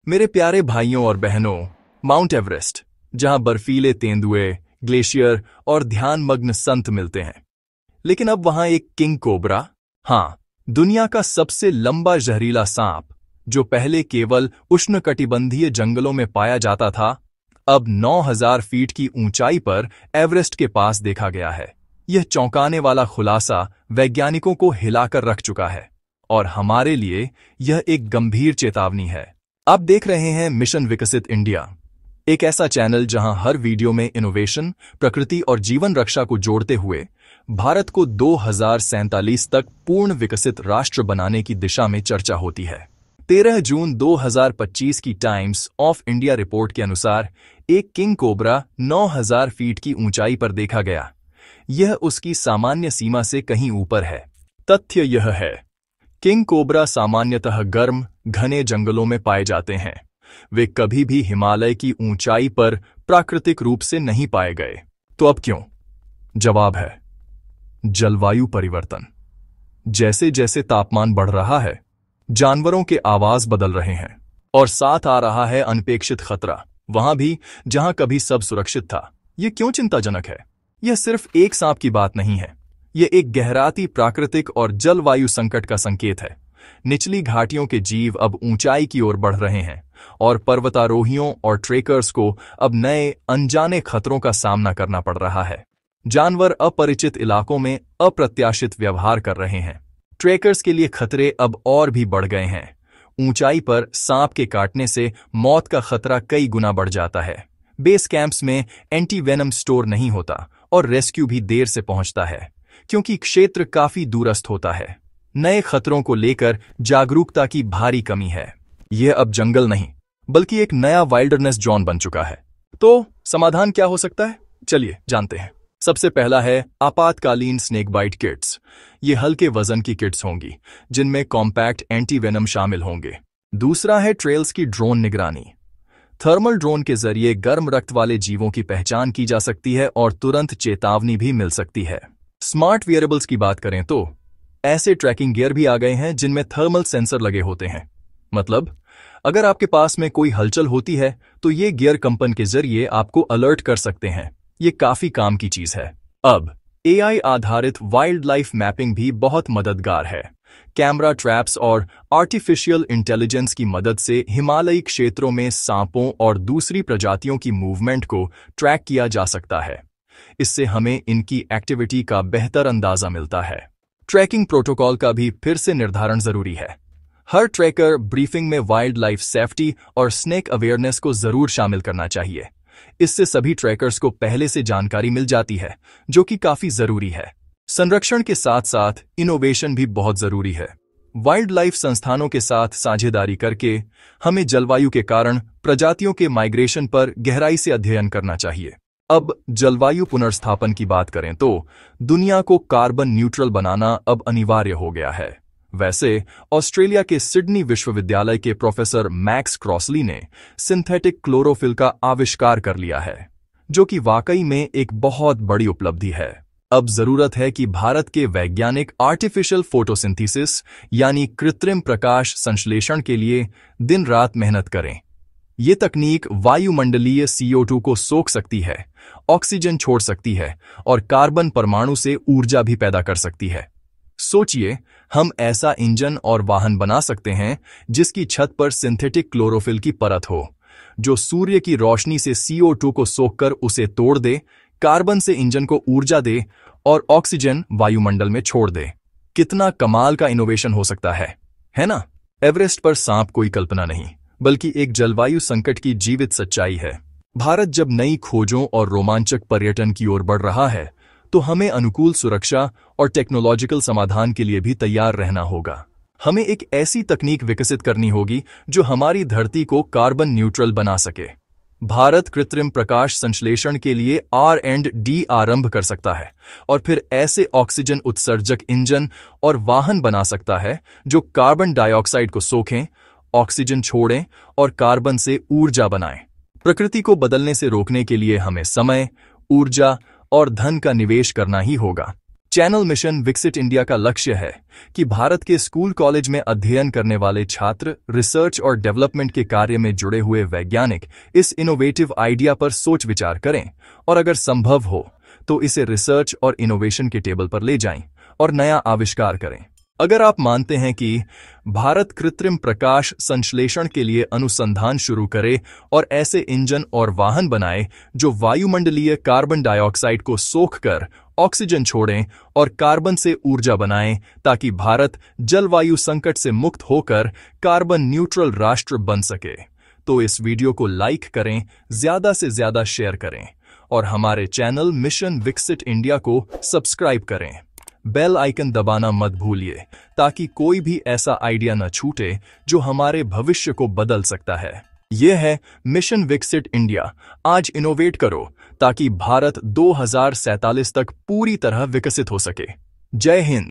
मेरे प्यारे भाइयों और बहनों, माउंट एवरेस्ट, जहां बर्फीले तेंदुए, ग्लेशियर और ध्यानमग्न संत मिलते हैं। लेकिन अब वहां एक किंग कोबरा, हाँ, दुनिया का सबसे लंबा जहरीला सांप, जो पहले केवल उष्णकटिबंधीय जंगलों में पाया जाता था, अब 9,000 फीट की ऊंचाई पर एवरेस्ट के पास देखा गया है। यह चौंकाने वाला खुलासा वैज्ञानिकों को हिलाकर रख चुका है और हमारे लिए यह एक गंभीर चेतावनी है। आप देख रहे हैं मिशन विकसित इंडिया, एक ऐसा चैनल जहां हर वीडियो में इनोवेशन, प्रकृति और जीवन रक्षा को जोड़ते हुए भारत को 2047 तक पूर्ण विकसित राष्ट्र बनाने की दिशा में चर्चा होती है। 13 जून 2025 की टाइम्स ऑफ इंडिया रिपोर्ट के अनुसार एक किंग कोबरा 9,000 फीट की ऊंचाई पर देखा गया। यह उसकी सामान्य सीमा से कहीं ऊपर है। तथ्य यह है, किंग कोबरा सामान्यतः गर्म, घने जंगलों में पाए जाते हैं। वे कभी भी हिमालय की ऊंचाई पर प्राकृतिक रूप से नहीं पाए गए। तो अब क्यों? जवाब है जलवायु परिवर्तन। जैसे जैसे तापमान बढ़ रहा है, जानवरों के आवाज बदल रहे हैं और साथ आ रहा है अनपेक्षित खतरा, वहां भी जहां कभी सब सुरक्षित था। यह क्यों चिंताजनक है? यह सिर्फ एक सांप की बात नहीं है, यह एक गहराती प्राकृतिक और जलवायु संकट का संकेत है। निचली घाटियों के जीव अब ऊंचाई की ओर बढ़ रहे हैं और पर्वतारोहियों और ट्रेकर्स को अब नए अनजाने खतरों का सामना करना पड़ रहा है। जानवर अपरिचित इलाकों में अप्रत्याशित व्यवहार कर रहे हैं। ट्रेकर्स के लिए खतरे अब और भी बढ़ गए हैं। ऊंचाई पर सांप के काटने से मौत का खतरा कई गुना बढ़ जाता है। बेस कैंप्स में एंटी वेनम स्टोर नहीं होता और रेस्क्यू भी देर से पहुंचता है, क्योंकि क्षेत्र काफी दूरस्थ होता है। नए खतरों को लेकर जागरूकता की भारी कमी है। यह अब जंगल नहीं, बल्कि एक नया वाइल्डरनेस जोन बन चुका है। तो समाधान क्या हो सकता है? चलिए जानते हैं। सबसे पहला है आपातकालीन स्नेक बाइट किट्स। ये हल्के वजन की किट्स होंगी, जिनमें कॉम्पैक्ट एंटी वेनम शामिल होंगे। दूसरा है ट्रेल्स की ड्रोन निगरानी। थर्मल ड्रोन के जरिए गर्म रक्त वाले जीवों की पहचान की जा सकती है और तुरंत चेतावनी भी मिल सकती है। स्मार्ट वियरेबल्स की बात करें तो ऐसे ट्रैकिंग गियर भी आ गए हैं जिनमें थर्मल सेंसर लगे होते हैं। मतलब, अगर आपके पास में कोई हलचल होती है तो ये गियर कंपन के जरिए आपको अलर्ट कर सकते हैं। ये काफी काम की चीज है। अब एआई आधारित वाइल्ड लाइफ मैपिंग भी बहुत मददगार है। कैमरा ट्रैप्स और आर्टिफिशियल इंटेलिजेंस की मदद से हिमालयी क्षेत्रों में सांपों और दूसरी प्रजातियों की मूवमेंट को ट्रैक किया जा सकता है। इससे हमें इनकी एक्टिविटी का बेहतर अंदाजा मिलता है। ट्रैकिंग प्रोटोकॉल का भी फिर से निर्धारण जरूरी है। हर ट्रैकर ब्रीफिंग में वाइल्ड लाइफ सेफ्टी और स्नेक अवेयरनेस को जरूर शामिल करना चाहिए। इससे सभी ट्रैकर्स को पहले से जानकारी मिल जाती है, जो कि काफी जरूरी है। संरक्षण के साथ साथ इनोवेशन भी बहुत जरूरी है। वाइल्ड लाइफ संस्थानों के साथ साझेदारी करके हमें जलवायु के कारण प्रजातियों के माइग्रेशन पर गहराई से अध्ययन करना चाहिए। अब जलवायु पुनर्स्थापन की बात करें तो दुनिया को कार्बन न्यूट्रल बनाना अब अनिवार्य हो गया है। वैसे ऑस्ट्रेलिया के सिडनी विश्वविद्यालय के प्रोफेसर मैक्स क्रॉसली ने सिंथेटिक क्लोरोफिल का आविष्कार कर लिया है, जो कि वाकई में एक बहुत बड़ी उपलब्धि है। अब जरूरत है कि भारत के वैज्ञानिक आर्टिफिशियल फोटोसिंथेसिस यानी कृत्रिम प्रकाश संश्लेषण के लिए दिन रात मेहनत करें। ये तकनीक वायुमंडलीय CO2 को सोख सकती है, ऑक्सीजन छोड़ सकती है और कार्बन परमाणु से ऊर्जा भी पैदा कर सकती है। सोचिए, हम ऐसा इंजन और वाहन बना सकते हैं जिसकी छत पर सिंथेटिक क्लोरोफिल की परत हो, जो सूर्य की रोशनी से CO2 को सोखकर उसे तोड़ दे, कार्बन से इंजन को ऊर्जा दे और ऑक्सीजन वायुमंडल में छोड़ दे। कितना कमाल का इनोवेशन हो सकता है ना? एवरेस्ट पर सांप कोई कल्पना नहीं, बल्कि एक जलवायु संकट की जीवित सच्चाई है। भारत जब नई खोजों और रोमांचक पर्यटन की ओर बढ़ रहा है, तो हमें अनुकूल सुरक्षा और टेक्नोलॉजिकल समाधान के लिए भी तैयार रहना होगा। हमें एक ऐसी तकनीक विकसित करनी होगी जो हमारी धरती को कार्बन न्यूट्रल बना सके। भारत कृत्रिम प्रकाश संश्लेषण के लिए R&D आरंभ कर सकता है और फिर ऐसे ऑक्सीजन उत्सर्जक इंजन और वाहन बना सकता है जो कार्बन डाइऑक्साइड को सोखें, ऑक्सीजन छोड़ें और कार्बन से ऊर्जा बनाएं। प्रकृति को बदलने से रोकने के लिए हमें समय, ऊर्जा और धन का निवेश करना ही होगा। चैनल मिशन विकसित इंडिया का लक्ष्य है कि भारत के स्कूल कॉलेज में अध्ययन करने वाले छात्र रिसर्च और डेवलपमेंट के कार्य में जुड़े हुए वैज्ञानिक इस इनोवेटिव आइडिया पर सोच विचार करें और अगर संभव हो तो इसे रिसर्च और इनोवेशन के टेबल पर ले जाएं और नया आविष्कार करें। अगर आप मानते हैं कि भारत कृत्रिम प्रकाश संश्लेषण के लिए अनुसंधान शुरू करे और ऐसे इंजन और वाहन बनाए जो वायुमंडलीय कार्बन डाइऑक्साइड को सोखकर ऑक्सीजन छोड़ें और कार्बन से ऊर्जा बनाएं ताकि भारत जलवायु संकट से मुक्त होकर कार्बन न्यूट्रल राष्ट्र बन सके, तो इस वीडियो को लाइक करें, ज्यादा से ज्यादा शेयर करें और हमारे चैनल मिशन विकसित इंडिया को सब्सक्राइब करें। बेल आइकन दबाना मत भूलिए ताकि कोई भी ऐसा आइडिया न छूटे जो हमारे भविष्य को बदल सकता है। यह है मिशन विकसित इंडिया। आज इनोवेट करो ताकि भारत 2047 तक पूरी तरह विकसित हो सके। जय हिंद।